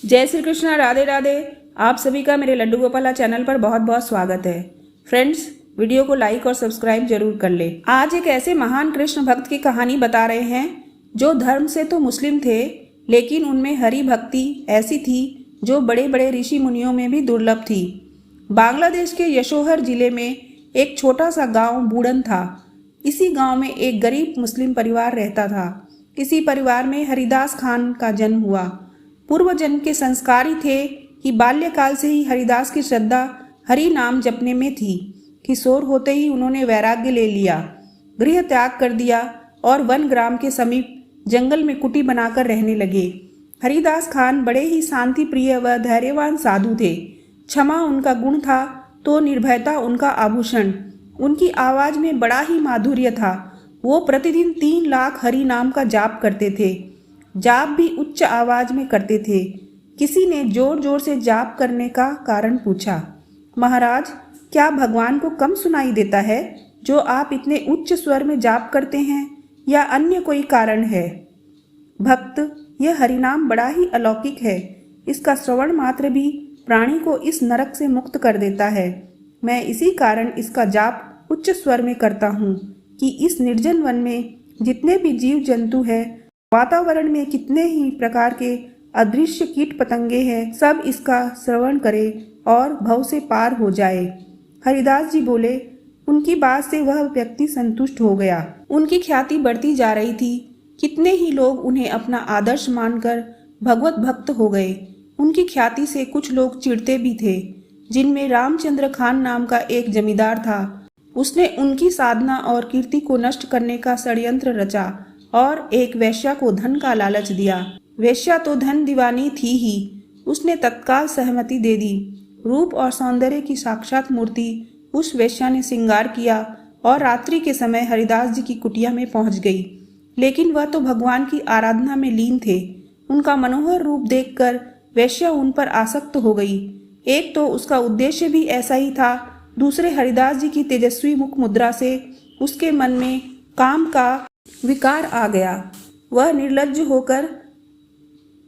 जय श्री कृष्णा, राधे राधे। आप सभी का मेरे लड्डू गोपाला चैनल पर बहुत बहुत स्वागत है। फ्रेंड्स, वीडियो को लाइक और सब्सक्राइब जरूर कर ले। आज एक ऐसे महान कृष्ण भक्त की कहानी बता रहे हैं जो धर्म से तो मुस्लिम थे, लेकिन उनमें हरि भक्ति ऐसी थी जो बड़े बड़े ऋषि मुनियों में भी दुर्लभ थी। बांग्लादेश के यशोहर जिले में एक छोटा सा गांव बूड़न था। इसी गांव में एक गरीब मुस्लिम परिवार रहता था। इसी परिवार में हरिदास खान का जन्म हुआ। पूर्व जन्म के संस्कार ही थे कि बाल्यकाल से ही हरिदास की श्रद्धा हरि नाम जपने में थी। किशोर होते ही उन्होंने वैराग्य ले लिया, गृह त्याग कर दिया और वन ग्राम के समीप जंगल में कुटी बनाकर रहने लगे। हरिदास खान बड़े ही शांति प्रिय व धैर्यवान साधु थे। क्षमा उनका गुण था तो निर्भयता उनका आभूषण। उनकी आवाज में बड़ा ही माधुर्य था। वो प्रतिदिन 3 लाख हरि नाम का जाप करते थे। जाप भी उच्च आवाज में करते थे। किसी ने जोर जोर से जाप करने का कारण पूछा। महाराज, क्या भगवान को कम सुनाई देता है जो आप इतने उच्च स्वर में जाप करते हैं, या अन्य कोई कारण है? भक्त, यह हरिनाम बड़ा ही अलौकिक है। इसका श्रवण मात्र भी प्राणी को इस नरक से मुक्त कर देता है। मैं इसी कारण इसका जाप उच्च स्वर में करता हूँ कि इस निर्जन वन में जितने भी जीव जंतु हैं, वातावरण में कितने ही प्रकार के अदृश्य कीट पतंगे हैं, सब इसका श्रवण करें और भव से पार हो जाए। हरिदास जी बोले। उनकी बात से वह व्यक्ति संतुष्ट हो गया। उनकी ख्याति बढ़ती जा रही थी। कितने ही लोग उन्हें अपना आदर्श मानकर भगवत भक्त हो गए। उनकी ख्याति से कुछ लोग चिढ़ते भी थे, जिनमें रामचंद्र खान नाम का एक जमींदार था। उसने उनकी साधना और कीर्ति को नष्ट करने का षड्यंत्र रचा और एक वेश्या को धन का लालच दिया। वेश्या तो धन दीवानी थी ही। उसने तत्काल सहमति दे दी। रूप और सौंदर्य की साक्षात मूर्ति उस वेश्या ने श्रृंगार किया और रात्रि के समय हरिदास जी की कुटिया में पहुंच गई। लेकिन वह तो भगवान की आराधना में लीन थे। उनका मनोहर रूप देखकर वेश्या उन पर आसक्त हो गई। एक तो उसका उद्देश्य भी ऐसा ही था, दूसरे हरिदास जी की तेजस्वी मुख मुद्रा से उसके मन में काम का विकार आ गया। वह निर्लज्ज होकर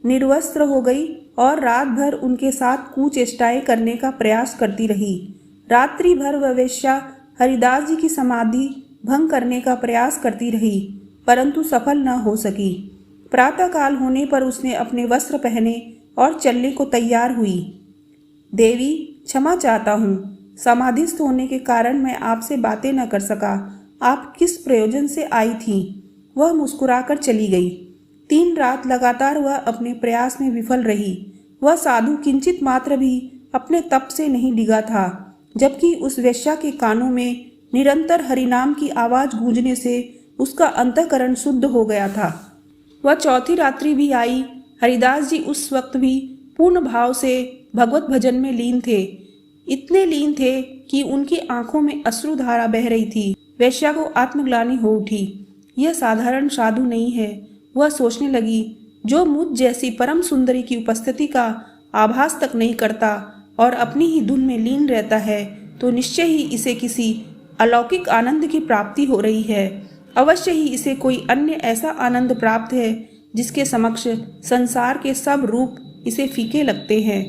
निर्वस्त्र हो गई और रात भर उनके साथ कुचेष्टाएं करने का प्रयास करती रही। रात्रि भर वह वेश्या हरिदास जी की समाधि भंग करने का प्रयास करती रही, परंतु सफल न हो सकी। प्रातःकाल होने पर उसने अपने वस्त्र पहने और चलने को तैयार हुई। देवी, क्षमा चाहता हूँ। समाधिस्थ होने के कारण मैं आपसे बातें न कर सका। आप किस प्रयोजन से आई थी? वह मुस्कुराकर चली गई। 3 रात लगातार वह अपने प्रयास में विफल रही। वह साधु किंचित मात्र भी अपने तप से नहीं डिगा था, जबकि उस वेश्या के कानों में निरंतर हरिनाम की आवाज गूंजने से उसका अंतःकरण शुद्ध हो गया था। वह चौथी रात्रि भी आई। हरिदास जी उस वक्त भी पूर्ण भाव से भगवत भजन में लीन थे। इतने लीन थे कि उनकी आंखों में अश्रुधारा बह रही थी। वेश्या को आत्मग्लानि हो उठी। यह साधारण साधु नहीं है, वह सोचने लगी। जो मुझ जैसी परम सुंदरी की उपस्थिति का आभास तक नहीं करता और अपनी ही धुन में लीन रहता है, तो निश्चय ही इसे किसी अलौकिक आनंद की प्राप्ति हो रही है। अवश्य ही इसे कोई अन्य ऐसा आनंद प्राप्त है जिसके समक्ष संसार के सब रूप इसे फीके लगते हैं।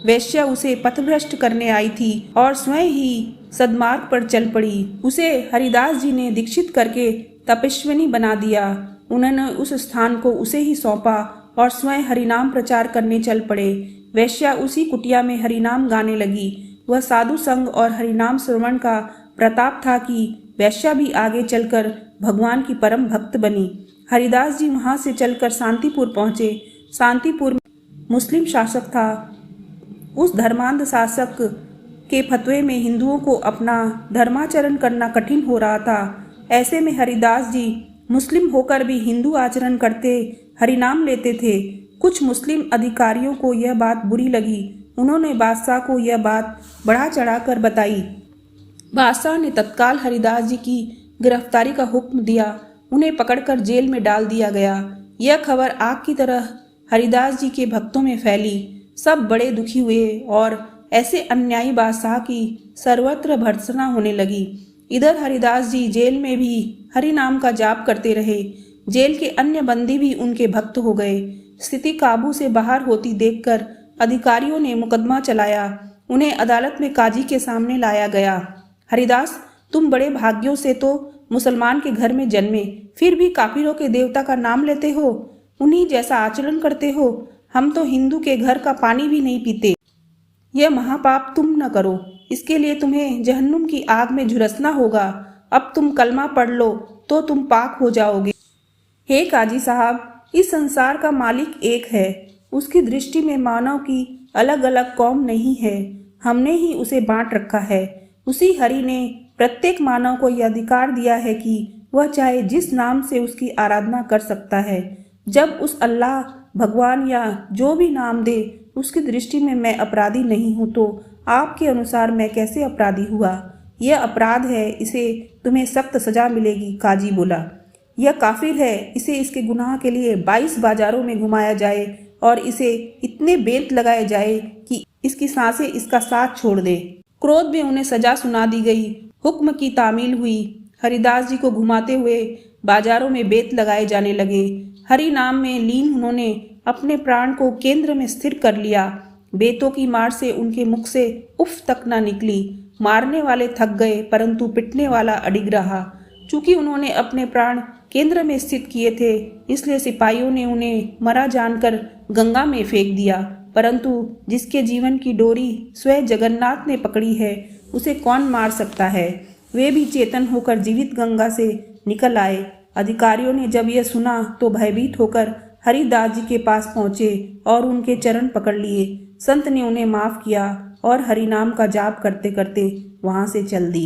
वेश्या उसे पथभ्रष्ट करने आई थी और स्वयं ही सद्मार्ग पर चल पड़ी। उसे हरिदास जी ने दीक्षित करके तपस्विनी बना दिया। उन्होंने उस स्थान को उसे ही सौंपा और स्वयं हरिनाम प्रचार करने चल पड़े। वेश्या उसी कुटिया में हरिनाम गाने लगी। वह साधु संग और हरिनाम श्रवण का प्रताप था कि वेश्या भी आगे चलकर भगवान की परम भक्त बनी। हरिदास जी वहां से चलकर शांतिपुर पहुंचे। शांतिपुर में मुस्लिम शासक था। उस धर्मांध शासक के फतवे में हिंदुओं को अपना धर्माचरण करना कठिन हो रहा था। ऐसे में हरिदास जी मुस्लिम होकर भी हिंदू आचरण करते, हरिनाम लेते थे। कुछ मुस्लिम अधिकारियों को यह बात बुरी लगी। उन्होंने बादशाह को यह बात बढ़ा चढ़ाकर बताई। बादशाह ने तत्काल हरिदास जी की गिरफ्तारी का हुक्म दिया। उन्हें पकड़कर जेल में डाल दिया गया। यह खबर आग की तरह हरिदास जी के भक्तों में फैली। सब बड़े दुखी हुए और ऐसे अन्यायी बादशाह की सर्वत्र भर्त्सना होने लगी। इधर हरिदास जी जेल में भी हरि नाम का जाप करते रहे। जेल के अन्य बंदी भी उनके भक्त हो गए। स्थिति काबू से बाहर होती देखकर अधिकारियों ने मुकदमा चलाया। उन्हें अदालत में काजी के सामने लाया गया। हरिदास, तुम बड़े भाग्यों से तो मुसलमान के घर में जन्मे, फिर भी काफिरों के देवता का नाम लेते हो, उन्हीं जैसा आचरण करते हो। हम तो हिंदू के घर का पानी भी नहीं पीते। यह महापाप तुम न करो, इसके लिए तुम्हें जहन्नुम की आग में झुलसना होगा। अब तुम कलमा पढ़ लो तो तुम पाक हो जाओगे। हे काजी साहब, इस संसार का मालिक एक है। उसकी दृष्टि में मानव की अलग अलग कौम नहीं है, हमने ही उसे बांट रखा है। उसी हरि ने प्रत्येक मानव को यह अधिकार दिया है कि वह चाहे जिस नाम से उसकी आराधना कर सकता है। जब उस अल्लाह, भगवान या जो भी नाम दे उसकी दृष्टि में मैं अपराधी नहीं हूँ, तो आपके अनुसार मैं कैसे अपराधी हुआ? यह अपराध है, इसे तुम्हें सख्त सजा मिलेगी। काजी बोला, यह काफिर है, इसे इसके गुनाह के लिए 22 बाजारों में घुमाया जाए और इसे इतने बेंत लगाए जाए कि इसकी सांसें इसका साथ छोड़ दे। क्रोध में उन्हें सजा सुना दी गई। हुक्म की तामील हुई। हरिदास जी को घुमाते हुए बाजारों में बेंत लगाए जाने लगे। हरि नाम में लीन उन्होंने अपने प्राण को केंद्र में स्थिर कर लिया। बेतों की मार से उनके मुख से उफ तक न निकली। मारने वाले थक गए, परंतु पिटने वाला अडिग रहा। चूंकि उन्होंने अपने प्राण केंद्र में स्थित किए थे, इसलिए सिपाहियों ने उन्हें मरा जानकर गंगा में फेंक दिया। परंतु जिसके जीवन की डोरी स्वयं जगन्नाथ ने पकड़ी है, उसे कौन मार सकता है? वे भी चेतन होकर जीवित गंगा से निकल आए। अधिकारियों ने जब यह सुना तो भयभीत होकर हरिदास जी के पास पहुंचे और उनके चरण पकड़ लिए। संत ने उन्हें माफ किया और हरिनाम का जाप करते करते वहां से चल दिए।